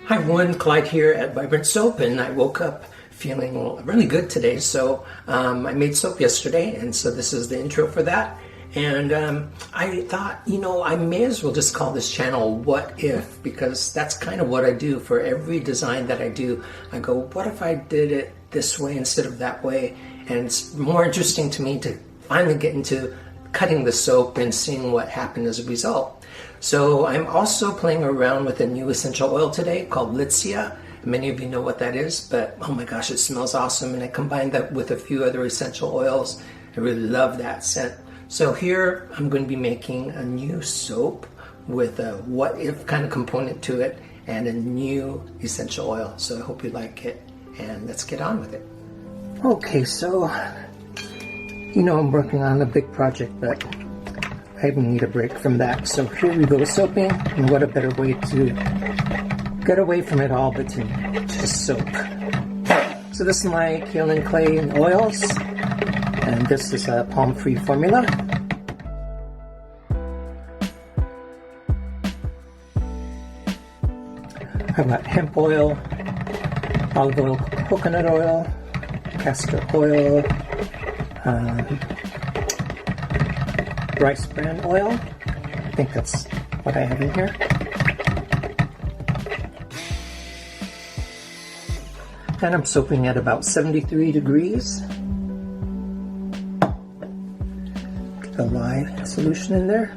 Hi everyone, Clyde here at Vibrant Soap, and I woke up feeling really good today. So I made soap yesterday, and so this is the intro for that. And I thought, I may as well just call this channel What If, because that's kind of what I do for every design that I do. I go, what if I did it this way instead of that way? And it's more interesting to me to finally get into cutting the soap and seeing what happened as a result. So I'm also playing around with a new essential oil today called Litsea. Many of you know what that is, but oh my gosh, it smells awesome. And I combined that with a few other essential oils. I really love that scent. So here I'm going to be making a new soap with a what if kind of component to it and a new essential oil. So I hope you like it, and let's get on with it. Okay, so I'm working on a big project, but I need a break from that. So here we go, soaping, and what a better way to get away from it all but to just soap. So this is my kaolin clay and oils, and this is a palm-free formula. I've got hemp oil, olive oil, coconut oil, castor oil, rice bran oil. I think that's what I have in here. And I'm soaping at about 73 degrees. Put the lye solution in there.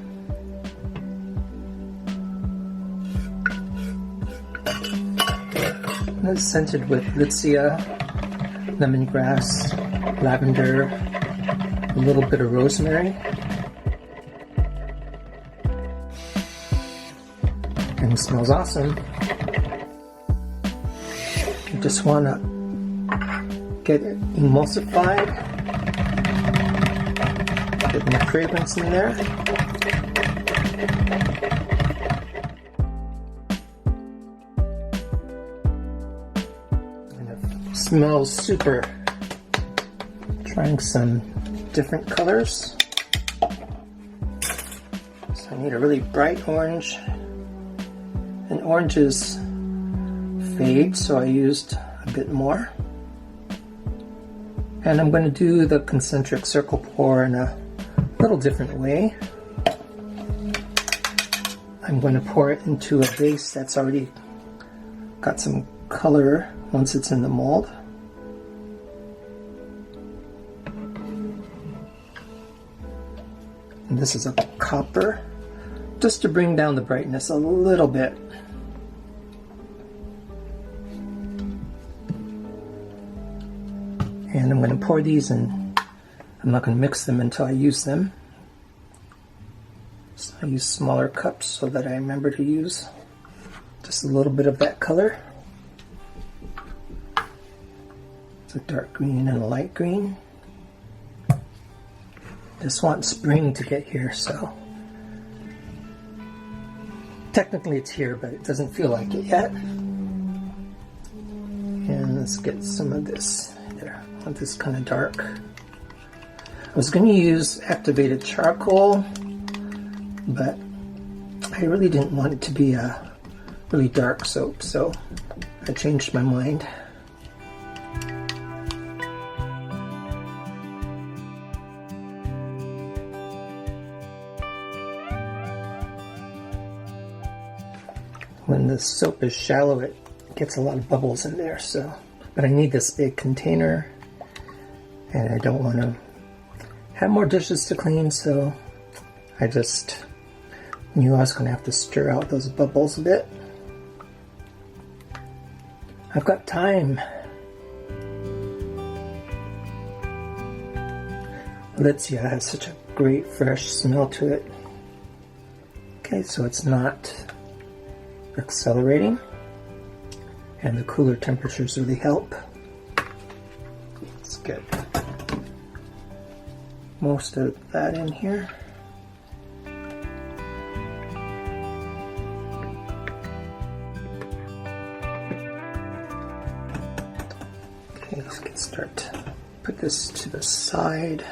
And it's scented with Litsea, lemongrass, lavender, a little bit of rosemary. And it smells awesome. You just want to get it emulsified, get my fragrance in there. And it smells super. Trying some different colors. So I need a really bright orange. And oranges fade, so I used a bit more. And I'm going to do the concentric circle pour in a little different way. I'm going to pour it into a base that's already got some color once it's in the mold. And this is a copper, just to bring down the brightness a little bit. And I'm going to pour these in. I'm not going to mix them until I use them. So I use smaller cups so that I remember to use just a little bit of that color. It's a dark green and a light green. Just want spring to get here, so technically it's here, but it doesn't feel like it yet. And let's get some of this there. I want this kind of dark. I was going to use activated charcoal, but I really didn't want it to be a really dark soap, so I changed my mind. When the soap is shallow, it gets a lot of bubbles in there, so. But I need this big container, and I don't want to have more dishes to clean, so I just knew I was going to have to stir out those bubbles a bit. I've got time. Litsea has such a great fresh smell to it. Okay, so it's not accelerating, and the cooler temperatures really help. Let's get most of that in here. Okay, let's start. Put this to the side.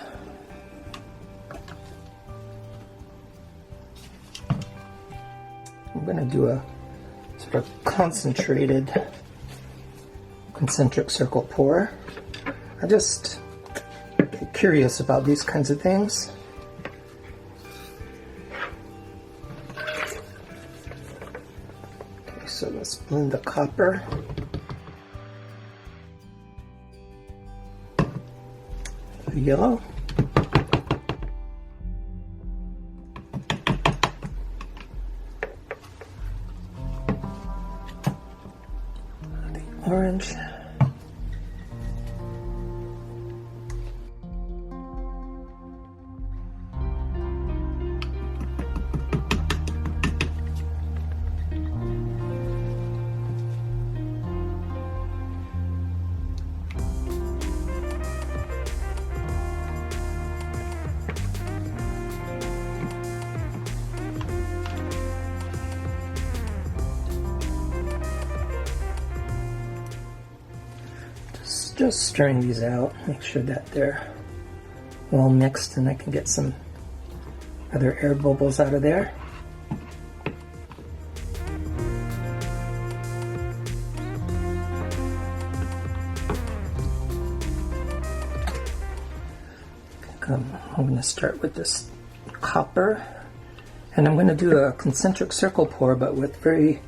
I'm going to do a sort of concentrated concentric circle pour. I just get curious about these kinds of things. Okay, so let's blend the copper. The yellow. Orange. Just stirring these out, make sure that they're well mixed and I can get some other air bubbles out of there. I'm going to start with this copper, and I'm going to do a concentric circle pour, but with very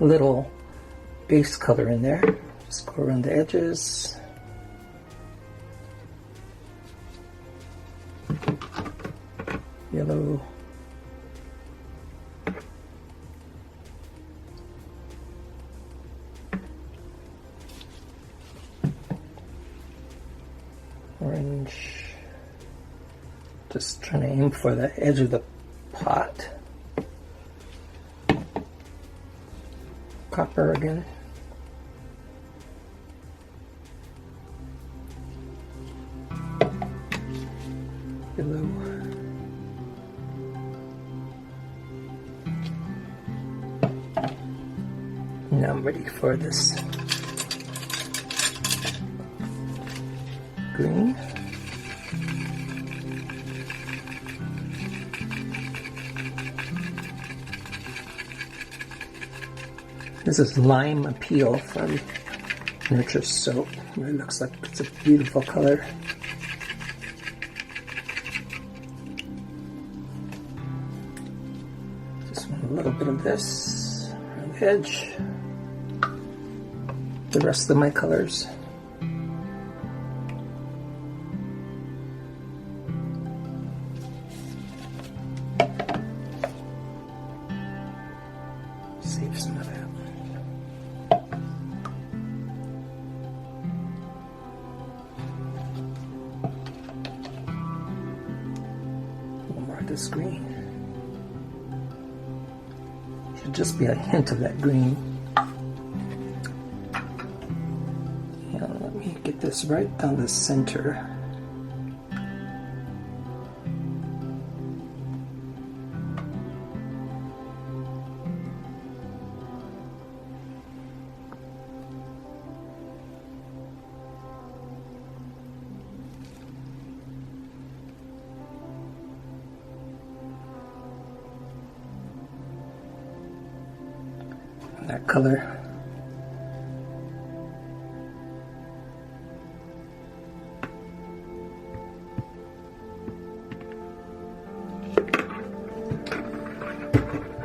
little base color in there. Just go around the edges. Yellow. Orange. Just trying to aim for the edge of the pot. Copper again. Yellow. Now I'm ready for this green. This is Lime Appeal from Nurture Soap. It looks like it's a beautiful color. Just want a little bit of this around the edge. The rest of my colors. Save some of that. A little more of this green. Should just be a hint of that green. Let me get this right down the center. That color.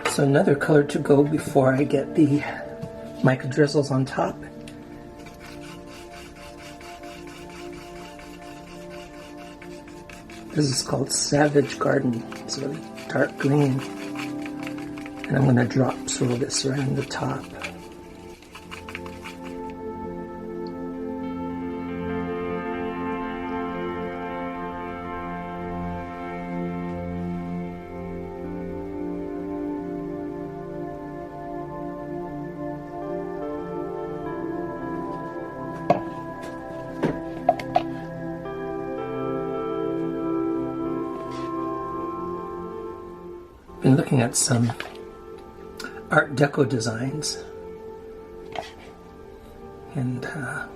So another color to go before I get the mica drizzles on top. This is called Savage Garden. It's really dark green. And I'm going to drop some of this right on the top. Been looking at some Art Deco designs, and I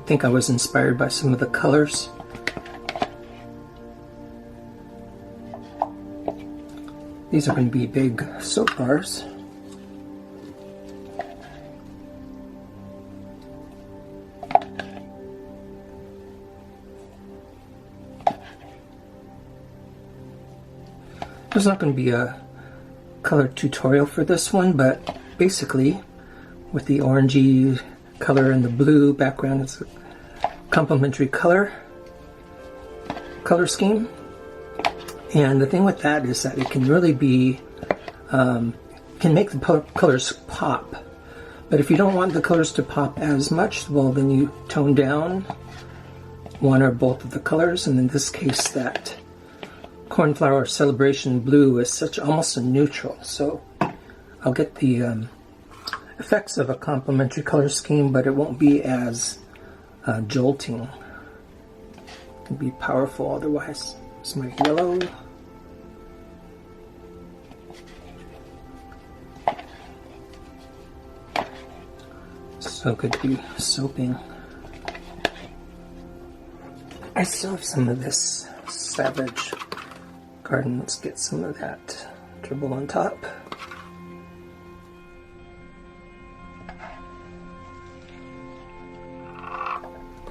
think I was inspired by some of the colors. These are going to be big soap bars. There's not going to be a color tutorial for this one, but basically with the orangey color and the blue background, it's a complementary color scheme. And the thing with that is that it can really be, can make the colors pop. But if you don't want the colors to pop as much, well, then you tone down one or both of the colors. And in this case, that Cornflower Celebration Blue is such almost a neutral. So I'll get the effects of a complementary color scheme, but it won't be as jolting. It can be powerful otherwise. Here's my yellow. So good to be soaping. I still have some of this Savage Garden. Let's get some of that dribble on top.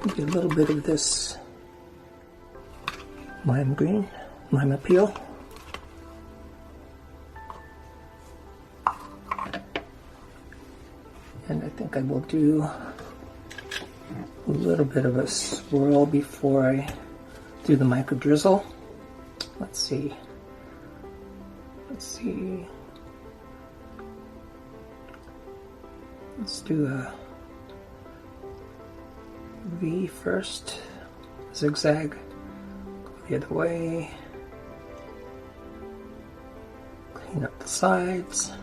Maybe a little bit of this lime green, lime appeal. And I think I will do a little bit of a swirl before I do the micro drizzle. Let's see. Let's do a V first, zigzag, go the other way, clean up the sides.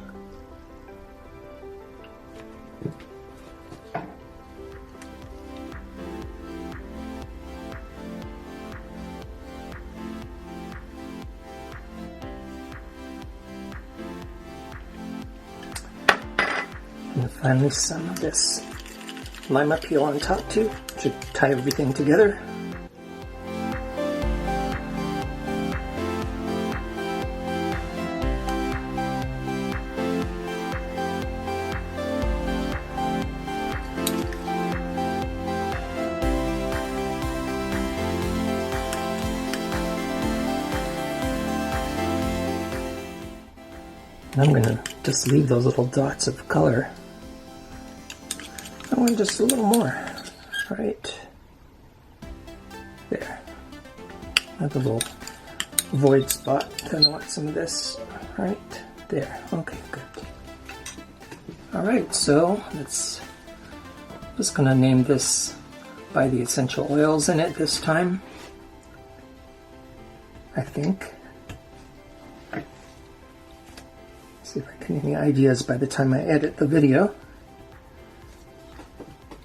And finally some of this lime appeal on top too, should tie everything together. And I'm going to just leave those little dots of color. I want just a little more, right there. I have a little void spot, and I want some of this right there. Okay, good. Alright, so let's just gonna name this by the essential oils in it this time, I think. See if I can get any ideas by the time I edit the video.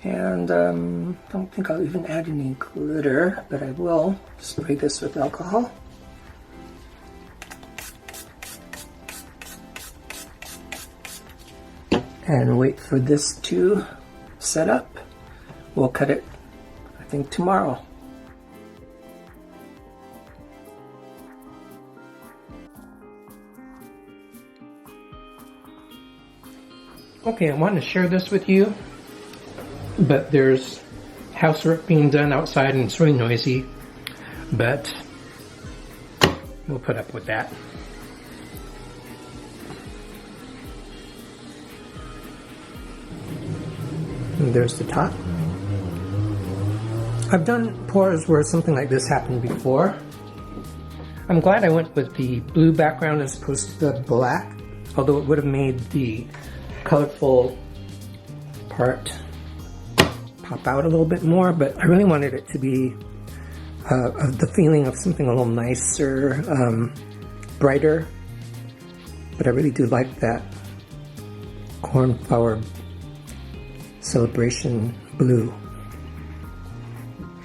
And I don't think I'll even add any glitter, but I will spray this with alcohol. And wait for this to set up. We'll cut it, I think, tomorrow. Okay, I wanted to share this with you, but there's housework being done outside and it's really noisy, but we'll put up with that. And there's the top. I've done pours where something like this happened before. I'm glad I went with the blue background as opposed to the black, although it would have made the colorful part pop out a little bit more, but I really wanted it to be the feeling of something a little nicer, brighter. But I really do like that Cornflower Celebration Blue.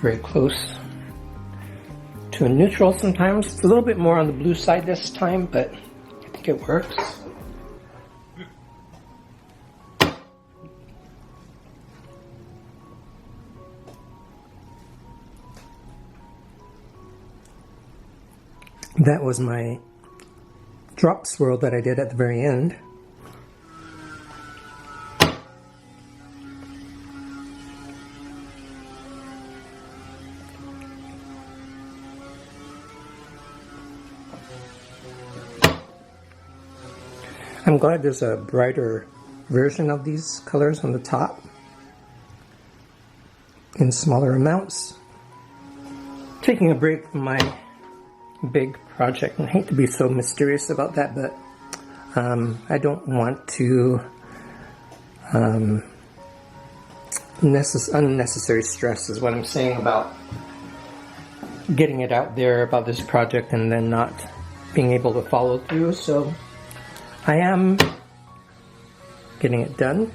Very close to a neutral sometimes. It's a little bit more on the blue side this time, but I think it works. That was my drop swirl that I did at the very end. I'm glad there's a brighter version of these colors on the top in smaller amounts. Taking a break from my big project, and I hate to be so mysterious about that, but I don't want to unnecessary stress is what I'm saying about getting it out there about this project and then not being able to follow through. So I am getting it done,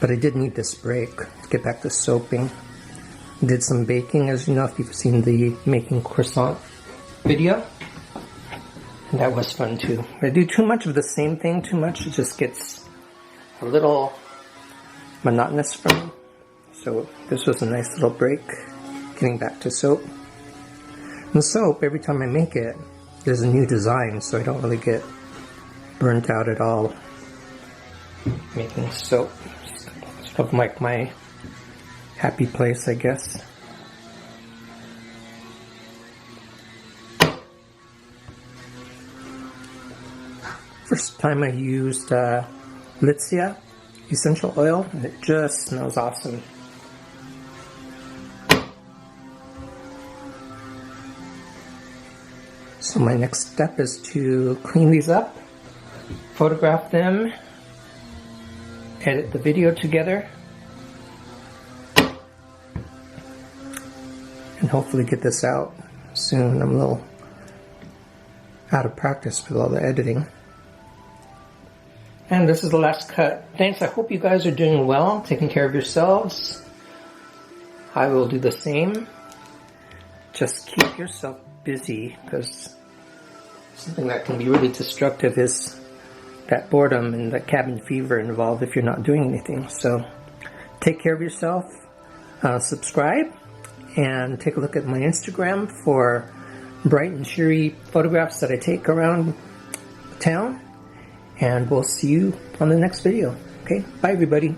but I did need this break to get back to soaping. Did some baking, as you know, if you've seen the making croissant video. And that was fun too. If I do too much of the same thing too much, it just gets a little monotonous for me. So this was a nice little break, getting back to soap. And soap, every time I make it, there's a new design, so I don't really get burnt out at all making soap. It's sort of like my happy place, I guess. First time I used Litsea essential oil, and it just smells awesome. So my next step is to clean these up, photograph them, edit the video together, and hopefully get this out soon. I'm a little out of practice with all the editing. And this is the last cut. Thanks, I hope you guys are doing well, taking care of yourselves. I will do the same. Just keep yourself busy, because something that can be really destructive is that boredom and the cabin fever involved if you're not doing anything. So take care of yourself, subscribe, and take a look at my Instagram for bright and cheery photographs that I take around town. And we'll see you on the next video. Okay, bye everybody.